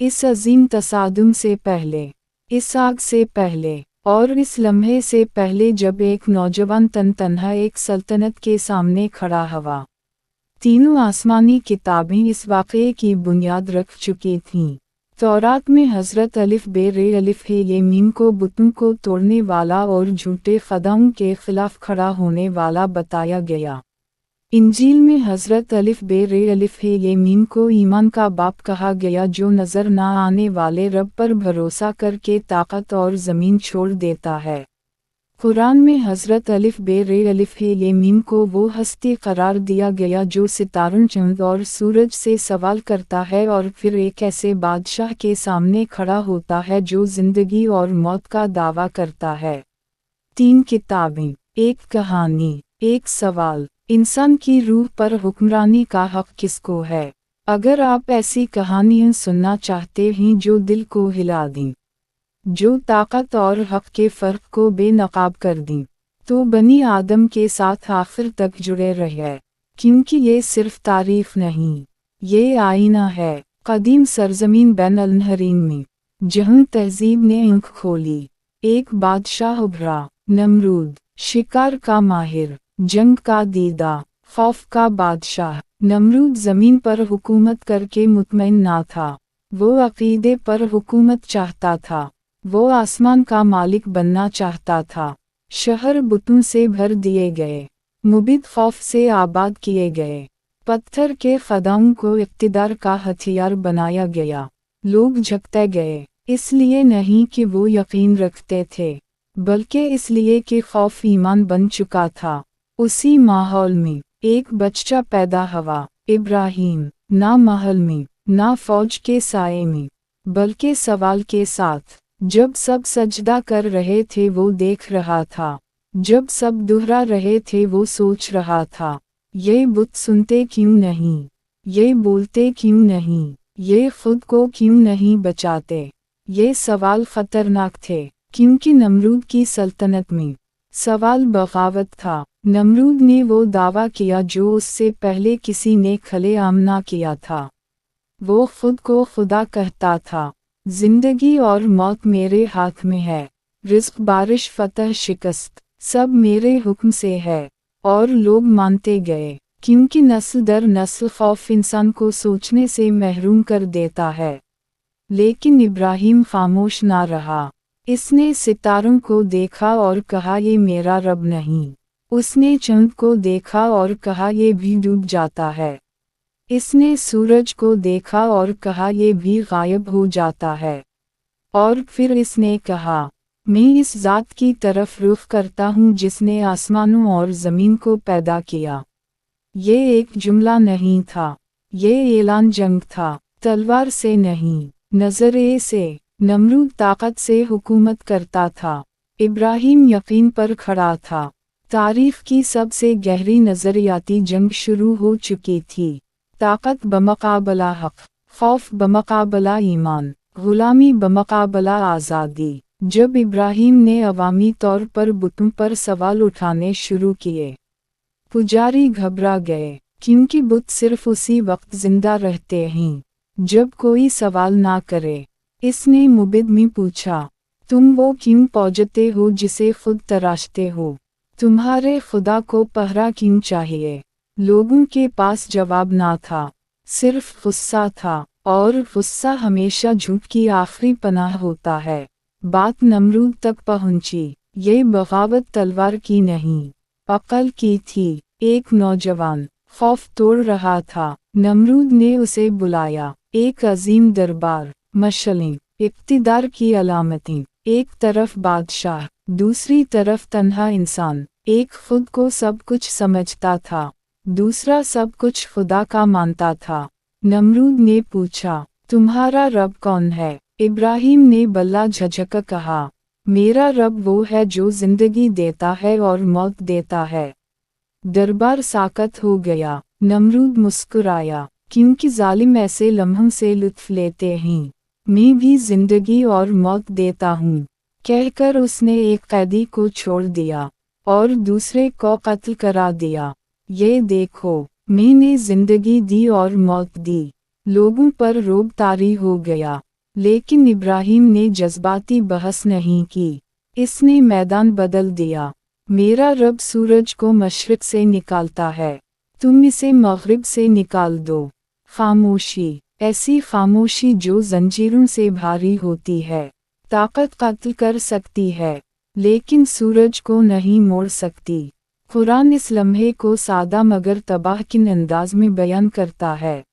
इस अजीम तसादुम से पहले, इस आग से पहले और इस लम्हे से पहले जब एक नौजवान तन्हा एक सल्तनत के सामने खड़ा हुआ। तीनों आसमानी किताबें इस वाक़ये की बुनियाद रख चुकी थीं। तौरात में हज़रत अलिफ बे रे अलिफ है ये मीम को बुतों को तोड़ने वाला और झूठे ख़ुदाओं के ख़िलाफ़ खड़ा होने वाला बताया गया। इंजील में हज़रत अलिफ बे रे अलिफ है ये मीम को ईमान का बाप कहा गया जो नज़र न आने वाले रब पर भरोसा करके ताकत और ज़मीन छोड़ देता है। कुरान में हज़रत अलिफ बे रे अलिफ है ये मीम को वो हस्ती करार दिया गया जो सितारों चंद और सूरज से सवाल करता है और फिर एक ऐसे बादशाह के सामने खड़ा होता है जो ज़िंदगी और मौत का दावा करता है। 3 किताबें, एक कहानी, एक सवाल। इंसान की रूह पर हुक्मरानी का हक किसको है? अगर आप ऐसी कहानियाँ सुनना चाहते हैं जो दिल को हिला दें, जो ताकत और हक के फ़र्क को बेनकाब कर दें, तो बनी आदम के साथ आखिर तक जुड़े रहिए, क्योंकि ये सिर्फ तारीफ नहीं, ये आईना है। कदीम सरजमीन बैन अल-नहरीन में जहाँ तहजीब ने आँख खोली, एक बादशाह उभरा, नमरूद, शिकार का माहिर, जंग का दीदा, खौफ का बादशाह। नमरूद ज़मीन पर हुकूमत करके मुतमईन ना था, वो अक़ीदे पर हुकूमत चाहता था, वो आसमान का मालिक बनना चाहता था। शहर बुतों से भर दिए गए, मुबिद खौफ से आबाद किए गए, पत्थर के ख़ुदाओं को इक़्तिदार का हथियार बनाया गया। लोग झुकते गए, इसलिए नहीं कि वो यकीन रखते थे, बल्कि इसलिए कि खौफ ईमान बन चुका था। उसी माहौल में एक बच्चा पैदा हुआ, इब्राहीम, ना महल में, ना फौज के साए में, बल्कि सवाल के साथ। जब सब सजदा कर रहे थे वो देख रहा था, जब सब दोहरा रहे थे वो सोच रहा था, ये बुत सुनते क्यों नहीं, ये बोलते क्यों नहीं, ये खुद को क्यों नहीं बचाते। ये सवाल ख़तरनाक थे, क्योंकि नमरूद की सल्तनत में सवाल बगावत था। नमरूद ने वो दावा किया जो उससे पहले किसी ने खुलेआम ना किया था। वो खुद को खुदा कहता था, जिंदगी और मौत मेरे हाथ में है, रिज़्क़ बारिश फतह शिकस्त सब मेरे हुक्म से है। और लोग मानते गए, क्योंकि नस्ल दर नस्ल खौफ इंसान को सोचने से महरूम कर देता है। लेकिन इब्राहीम खामोश ना रहा, इसने सितारों को देखा और कहा ये मेरा रब नहीं। उसने चंद को देखा और कहा ये भी डूब जाता है। इसने सूरज को देखा और कहा ये भी गायब हो जाता है। और फिर इसने कहा, मैं इस ज़ात की तरफ रुख करता हूँ जिसने आसमानों और ज़मीन को पैदा किया। ये एक जुमला नहीं था, ये ऐलान जंग था, तलवार से नहीं, नज़रे से। नमरूद ताकत से हुकूमत करता था, इब्राहीम यकीन पर खड़ा था। तारीख़ की सबसे गहरी नज़रियाती जंग शुरू हो चुकी थी। ताकत बमुकाबला हक़, खौफ बमुकाबला ईमान, ग़ुलामी बमुकाबला आज़ादी। जब इब्राहीम ने अवामी तौर पर बुतों पर सवाल उठाने शुरू किए, पुजारी घबरा गए, क्योंकि बुत सिर्फ उसी वक्त जिंदा रहते हैं जब कोई सवाल ना करे। इसने मुबिद में पूछा, तुम वो क्यों पूजते हो जिसे खुद तराशते हो? तुम्हारे खुदा को पहरा क्यों चाहिए? लोगों के पास जवाब ना था, सिर्फ गुस्सा था, और गुस्सा हमेशा झूठ की आखिरी पनाह होता है। बात नमरूद तक पहुंची, ये बगावत तलवार की नहीं, अक्ल की थी। एक नौजवान खौफ तोड़ रहा था, नमरूद ने उसे बुलाया। एक अजीम दरबार, मशलें, इक़्तिदार की अलामतें, एक तरफ बादशाह, दूसरी तरफ तन्हा इंसान। एक खुद को सब कुछ समझता था, दूसरा सब कुछ खुदा का मानता था। नमरूद ने पूछा, तुम्हारा रब कौन है? इब्राहीम ने बल्ला झझक कहा, मेरा रब वो है जो जिंदगी देता है और मौत देता है। दरबार साकत हो गया। नमरूद मुस्कुराया, क्योंकि जालिम ऐसे लम्हों से लुत्फ़ लेते हैं। मैं भी जिंदगी और मौत देता हूँ, कहकर उसने एक कैदी को छोड़ दिया और दूसरे को कत्ल करा दिया। ये देखो, मैंने जिंदगी दी और मौत दी। लोगों पर रोब तारी हो गया, लेकिन इब्राहिम ने जज्बाती बहस नहीं की। इसने मैदान बदल दिया। मेरा रब सूरज को मशरिक से निकालता है, तुम इसे मगरिब से निकाल दो। खामोशी, ऐसी खामोशी जो जंजीरों से भारी होती है। ताकत कत्ल कर सकती है, लेकिन सूरज को नहीं मोड़ सकती। कुरान इस लम्हे को सादा मगर तबाहकुन अंदाज में बयान करता है।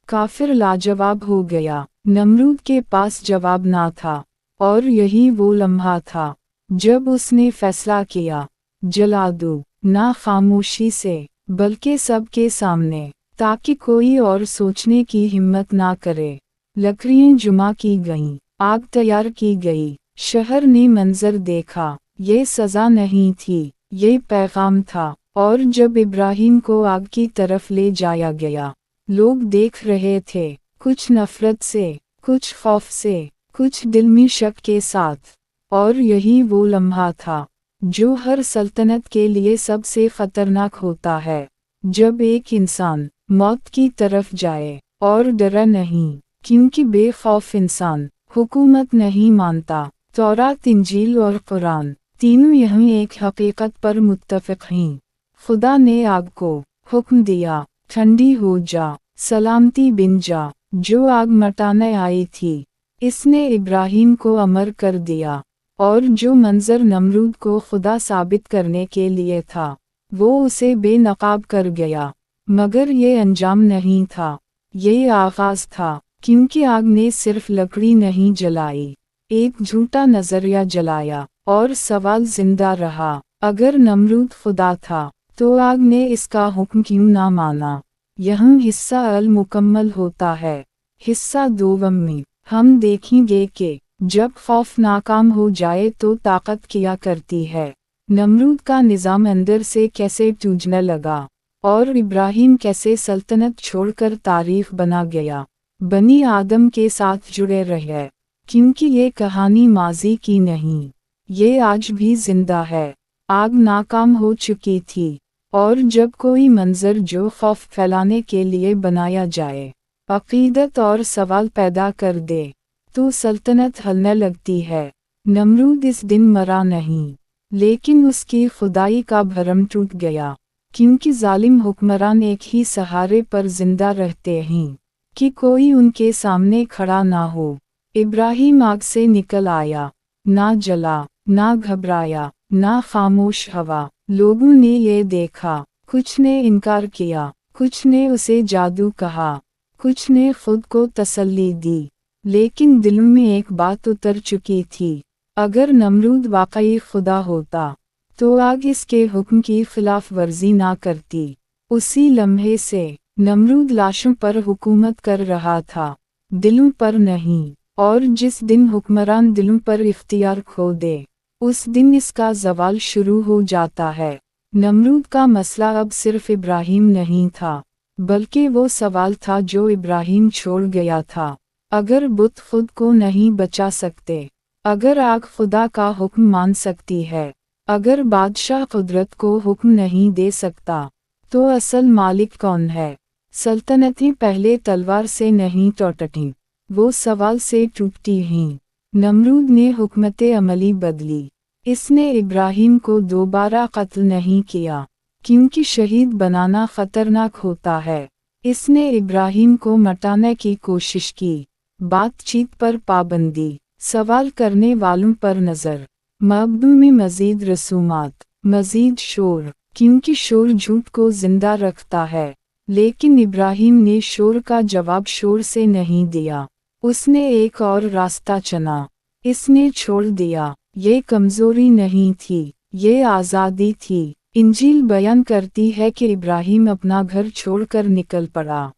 काफिर लाजवाब हो गया। नमरूद के पास जवाब ना था, और यही वो लम्हा था जब उसने फैसला किया, जला दो, ना खामोशी से बल्कि सबके सामने, ताकि कोई और सोचने की हिम्मत ना करे। लकड़ियाँ जुमा की गईं, आग तैयार की गई। शहर ने मंजर देखा। ये सज़ा नहीं थी, ये पैगाम था। और जब इब्राहिम को आग की तरफ ले जाया गया, लोग देख रहे थे, कुछ नफरत से, कुछ खौफ से, कुछ दिल में शक के साथ। और यही वो लम्हा था जो हर सल्तनत के लिए सबसे खतरनाक होता है, जब एक इंसान मौत की तरफ जाए और डरा नहीं, क्योंकि बेखौफ इंसान हुकूमत नहीं मानता। तौरात, इंजील और कुरान तीनों यहीं एक हकीकत पर मुत्तफिक हैं। खुदा ने आग को हुक्म दिया, ठंडी हो जा, सलामती बिन जा। जो आग मटाने आई थी, इसने इब्राहिम को अमर कर दिया, और जो मंजर नमरूद को खुदा साबित करने के लिए था, वो उसे बेनकाब कर गया। मगर ये अंजाम नहीं था, ये आगाज था, क्योंकि आग ने सिर्फ लकड़ी नहीं जलाई, एक झूठा नजरिया जलाया। और सवाल जिंदा रहा, अगर नमरूद खुदा था, तो आग ने इसका हुक्म क्यों ना माना। यह हिस्सा अल मुकम्मल होता है। हिस्सा दोवम में हम देखेंगे कि जब खौफ नाकाम हो जाए तो ताकत किया करती है। नमरूद का निज़ाम अंदर से कैसे टूटने लगा, और इब्राहिम कैसे सल्तनत छोड़कर तारीख बना गया। बनी आदम के साथ जुड़े रहे, क्योंकि ये कहानी माजी की नहीं, ये आज भी जिंदा है। आग नाकाम हो चुकी थी, और जब कोई मंजर जो खौफ फैलाने के लिए बनाया जाए, अकीदत और सवाल पैदा कर दे, तो सल्तनत हिलने लगती है। नमरूद इस दिन मरा नहीं, लेकिन उसकी खुदाई का भरम टूट गया, क्योंकि जालिम हुक्मरान एक ही सहारे पर जिंदा रहते हैं कि कोई उनके सामने खड़ा ना हो। इब्राहिम आग से निकल आया, ना जला, ना घबराया, ना खामोश हवा। लोगों ने ये देखा, कुछ ने इनकार किया, कुछ ने उसे जादू कहा, कुछ ने खुद को तसल्ली दी, लेकिन दिलों में एक बात उतर चुकी थी, अगर नमरूद वाकई खुदा होता, तो आग इसके हुक्म की खिलाफ वर्जी ना करती। उसी लम्हे से नमरूद लाशों पर हुकूमत कर रहा था, दिलों पर नहीं। और जिस दिन हुक्मरान दिलों पर इख्तियार खो दे, उस दिन इसका ज़वाल शुरू हो जाता है। नमरूद का मसला अब सिर्फ इब्राहिम नहीं था, बल्कि वो सवाल था जो इब्राहिम छोड़ गया था। अगर बुत खुद को नहीं बचा सकते, अगर आग खुदा का हुक्म मान सकती है, अगर बादशाह कुदरत को हुक्म नहीं दे सकता, तो असल मालिक कौन है। सल्तनतें पहले तलवार से नहीं टूटतीं, वो सवाल से टूटती हैं। नमरूद ने हुक्मते अमली बदली। इसने इब्राहिम को दोबारा कत्ल नहीं किया, क्योंकि शहीद बनाना खतरनाक होता है। इसने इब्राहिम को मटाने की कोशिश की। बातचीत पर पाबंदी, सवाल करने वालों पर नज़र, मबदू में मज़ीद रसूमात, मज़ीद शोर, क्योंकि शोर झूठ को जिंदा रखता है। लेकिन इब्राहिम ने शोर का जवाब शोर से नहीं दिया, उसने एक और रास्ता चुना। इसने छोड़ दिया। ये कमज़ोरी नहीं थी, ये आज़ादी थी। इंजील बयान करती है कि इब्राहिम अपना घर छोड़कर निकल पड़ा,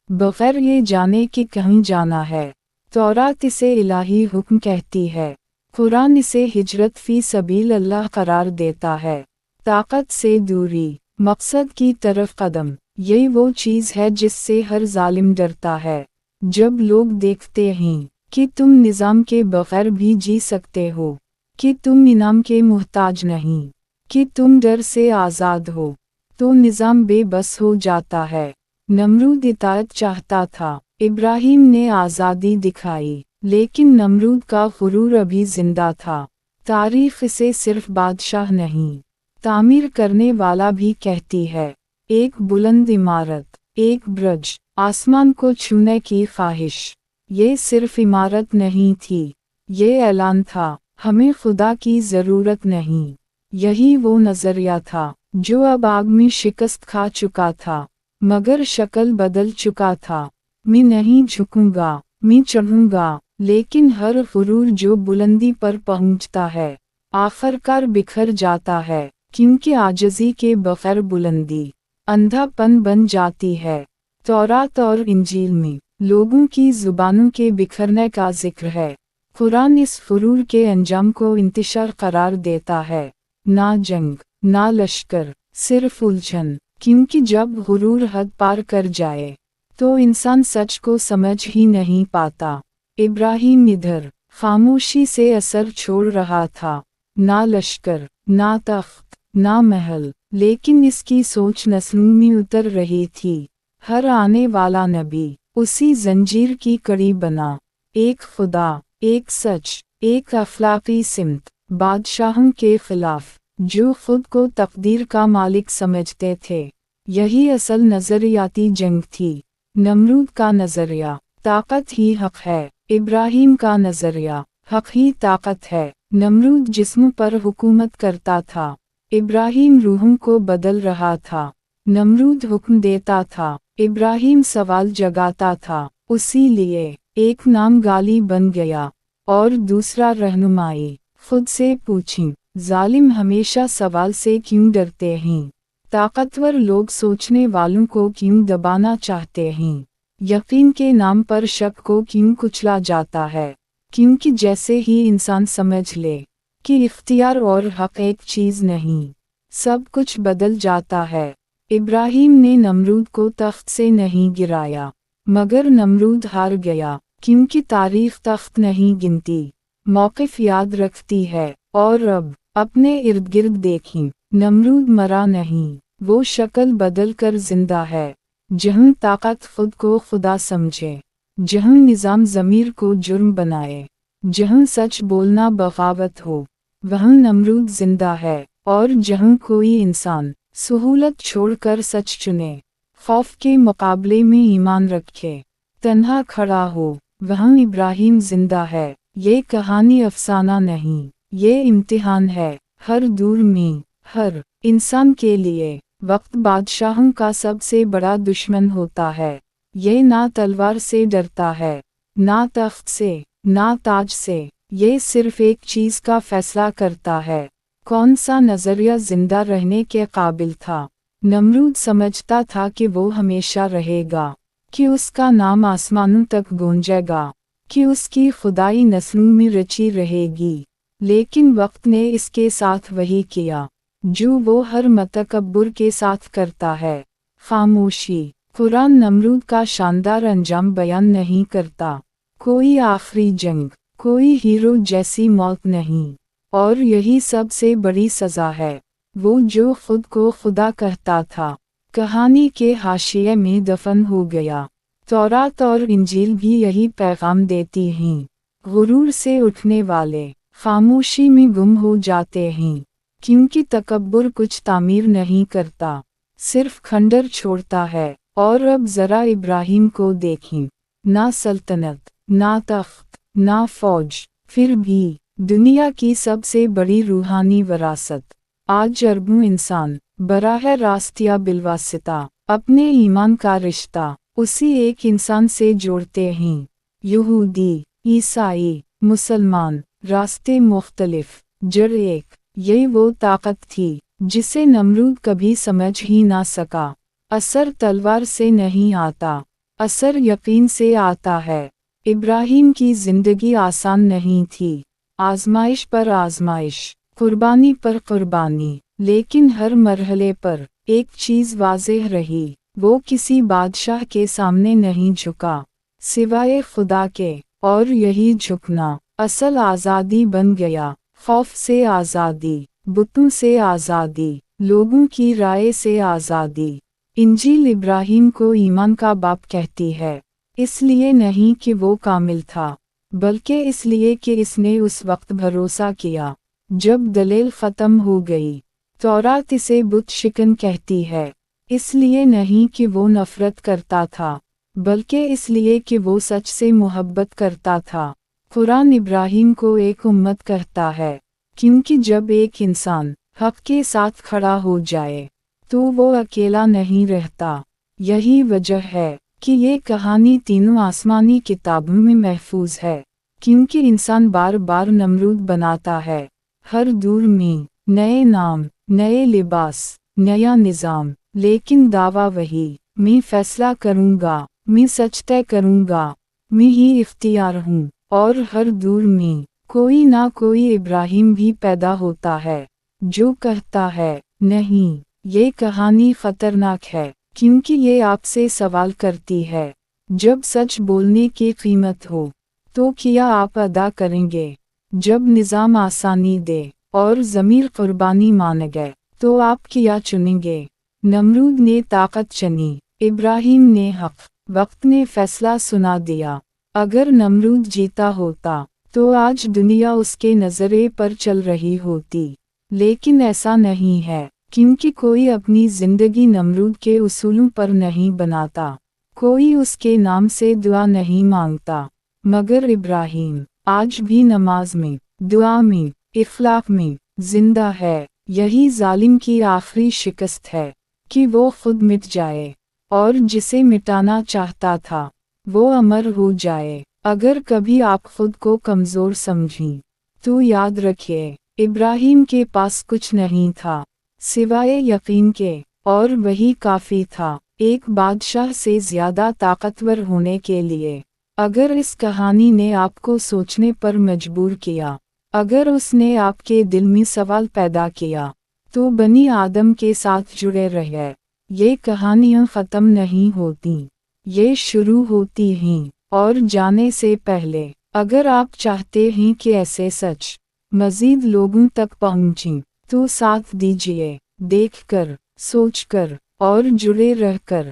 बग़ैर ये जाने कि कहीं जाना है। तौरात इसे इलाही हुक्म कहती है, कुरान इसे हिजरत फ़ी सबील अल्लाह करार देता है। ताकत से दूरी, मकसद की तरफ कदम, यही वो चीज़ है जिससे हर जालिम डरता है। जब लोग देखते हैं कि तुम निज़ाम के बग़ैर भी जी सकते हो, कि तुम इनाम के मुहताज नहीं, कि तुम डर से आज़ाद हो, तो निज़ाम बेबस हो जाता है। नमरूद इताअत चाहता था। इब्राहिम ने आज़ादी दिखाई, लेकिन नमरूद का गुरूर अभी जिंदा था। तारीफ इसे सिर्फ बादशाह नहीं, तामीर करने वाला भी कहती है। एक बुलंद इमारत, एक ब्रज, आसमान को छूने की ख्वाहिश। ये सिर्फ इमारत नहीं थी, ये ऐलान था, हमें खुदा की ज़रूरत नहीं। यही वो नज़रिया था जो अब आग में शिकस्त खा चुका था, मगर शक्ल बदल चुका था। मैं नहीं झुकूंगा, मैं चढ़ूंगा, लेकिन हर गुरूर जो बुलंदी पर पहुंचता है आखिरकार बिखर जाता है, क्योंकि आजिज़ी के बगैर बुलंदी अंधापन बन जाती है। तौरात और इंजील में लोगों की जुबानों के बिखरने का जिक्र है। कुरान इस गुरूर के अंजाम को इंतशार करार देता है। ना जंग, ना लश्कर, सिर्फ उलझन, क्योंकि जब गुरूर हद पार कर जाए तो इंसान सच को समझ ही नहीं पाता। इब्राहिम इधर खामोशी से असर छोड़ रहा था। ना लश्कर, ना तख्त, ना महल, लेकिन इसकी सोच नस्लों में उतर रही थी। हर आने वाला नबी उसी जंजीर की कड़ी बना। एक खुदा, एक सच, एक अखलाकी सिमत, बादशाहों के खिलाफ जो खुद को तकदीर का मालिक समझते थे। यही असल नज़रियाती जंग थी। नमरूद का नज़रिया, ताकत ही हक है। इब्राहिम का नज़रिया, हक ही ताकत है। नमरूद जिस्म पर हुकूमत करता था, इब्राहिम रूहों को बदल रहा था। नमरूद हुक्म देता था, इब्राहिम सवाल जगाता था। उसी लिए एक नाम गाली बन गया और दूसरा रहनुमाई। खुद से पूछें, जालिम हमेशा सवाल से क्यों डरते हैं? ताकतवर लोग सोचने वालों को क्यों दबाना चाहते हैं? यकीन के नाम पर शक को क्यों कुचला जाता है? क्योंकि जैसे ही इंसान समझ ले कि इख्तियार और हक एक चीज़ नहीं, सब कुछ बदल जाता है। इब्राहिम ने नमरूद को तख्त से नहीं गिराया, मगर नमरूद हार गया, क्योंकि तारीख तख्त नहीं गिनती, मौक़िफ़ याद रखती है। और अब अपने इर्द गिर्द देखें, नमरूद मरा नहीं, वो शक्ल बदल कर जिंदा है। जहाँ ताकत खुद को खुदा समझे, जहाँ निज़ाम ज़मीर को जुर्म बनाए, जहाँ सच बोलना बगावत हो, वहाँ नमरूद जिंदा है। और जहाँ कोई इंसान सहूलत छोड़कर सच चुने, खौफ के मुकाबले में ईमान रखे, तन्हा खड़ा हो, वहाँ इब्राहिम जिंदा है। ये कहानी अफसाना नहीं, ये इम्तिहान है। हर दूर में, हर इंसान के लिए वक्त बादशाहों का सबसे बड़ा दुश्मन होता है। ये ना तलवार से डरता है, ना तख्त से, ना ताज से। ये सिर्फ एक चीज़ का फैसला करता है, कौन सा नज़रिया जिंदा रहने के काबिल था। नमरूद समझता था कि वो हमेशा रहेगा, कि उसका नाम आसमानों तक गूंजेगा, कि उसकी खुदाई नस्लों में रची रहेगी। लेकिन वक्त ने इसके साथ वही किया जो वो हर मतकब्बर के साथ करता है, खामोशी। कुरान नमरूद का शानदार अंजाम बयान नहीं करता, कोई आखिरी जंग, कोई हीरो जैसी मौत नहीं। और यही सबसे बड़ी सज़ा है। वो जो खुद को खुदा कहता था, कहानी के हाशिए में दफन हो गया। तौरात और इंजील भी यही पैगाम देती हैं। गुरूर से उठने वाले खामोशी में गुम हो जाते हैं, क्योंकि तकब्बुर कुछ तामीर नहीं करता, सिर्फ खंडर छोड़ता है। और अब ज़रा इब्राहिम को देखें, ना सल्तनत, ना तख्त, ना फौज, फिर भी दुनिया की सबसे बड़ी रूहानी विरासत। आज अरबों इंसान बराह रास्त या बिलवासिता अपने ईमान का रिश्ता उसी एक इंसान से जोड़ते हैं। यहूदी, ईसाई, मुसलमान, रास्ते मुख्तलिफ, जड़ एक। ये वो ताकत थी जिसे नमरूद कभी समझ ही ना सका। असर तलवार से नहीं आता, असर यकीन से आता है। इब्राहिम की जिंदगी आसान नहीं थी, आजमाइश पर आजमाइश, कुर्बानी पर कुर्बानी, लेकिन हर मरहले पर एक चीज़ वाज़ेह रही, वो किसी बादशाह के सामने नहीं झुका सिवाय खुदा के। और यही झुकना असल आज़ादी बन गया। खौफ से आज़ादी, बुतों से आज़ादी, लोगों की राय से आज़ादी। इंजील इब्राहिम को ईमान का बाप कहती है, इसलिए नहीं कि वो कामिल था, बल्कि इसलिए कि इसने उस वक्त भरोसा किया जब दलील ख़त्म हो गई। तौरात इसे बुत शिकन कहती है, इसलिए नहीं कि वो नफ़रत करता था, बल्कि इसलिए कि वो सच से मोहब्बत करता था। कुरान इब्राहिम को एक उम्मत कहता है, क्योंकि जब एक इंसान हक़ के साथ खड़ा हो जाए तो वो अकेला नहीं रहता। यही वजह है कि ये कहानी तीनों आसमानी किताबों में महफूज है, क्योंकि इंसान बार बार नमरूद बनाता है। हर दौर में नए नाम, नए लिबास, नया निज़ाम, लेकिन दावा वही, मैं फैसला करूँगा, मैं सच तय करूँगा, मैं ही इख्तियार हूँ। और हर दौर में कोई ना कोई इब्राहिम भी पैदा होता है जो कहता है, नहीं, ये कहानी खतरनाक है, क्योंकि ये आपसे सवाल करती है, जब सच बोलने की कीमत हो तो क्या आप अदा करेंगे? जब निज़ाम आसानी दे और ज़मीर कुर्बानी मांगे तो आप क्या चुनेंगे? नमरूद ने ताकत चुनी, इब्राहिम ने हक़। वक्त ने फैसला सुना दिया। अगर नमरूद जीता होता तो आज दुनिया उसके नज़रे पर चल रही होती, लेकिन ऐसा नहीं है, क्योंकि कोई अपनी ज़िंदगी नमरूद के उसूलों पर नहीं बनाता, कोई उसके नाम से दुआ नहीं मांगता, मगर इब्राहिम आज भी नमाज में, दुआ में, इखलाक में जिंदा है। यही जालिम की आखिरी शिकस्त है कि वो खुद मिट जाए और जिसे मिटाना चाहता था वो अमर हो जाए। अगर कभी आप खुद को कमज़ोर समझें तो याद रखिए, इब्राहिम के पास कुछ नहीं था सिवाय यकीन के, और वही काफ़ी था एक बादशाह से ज़्यादा ताकतवर होने के लिए। अगर इस कहानी ने आपको सोचने पर मजबूर किया, अगर उसने आपके दिल में सवाल पैदा किया, तो बनी आदम के साथ जुड़े रहिए। ये कहानियाँ ख़त्म नहीं होती, ये शुरू होती हैं। और जाने से पहले अगर आप चाहते हैं कि ऐसे सच मज़ीद लोगों तक पहुँचें, तो साथ दीजिए, देखकर, सोचकर और जुड़े रहकर।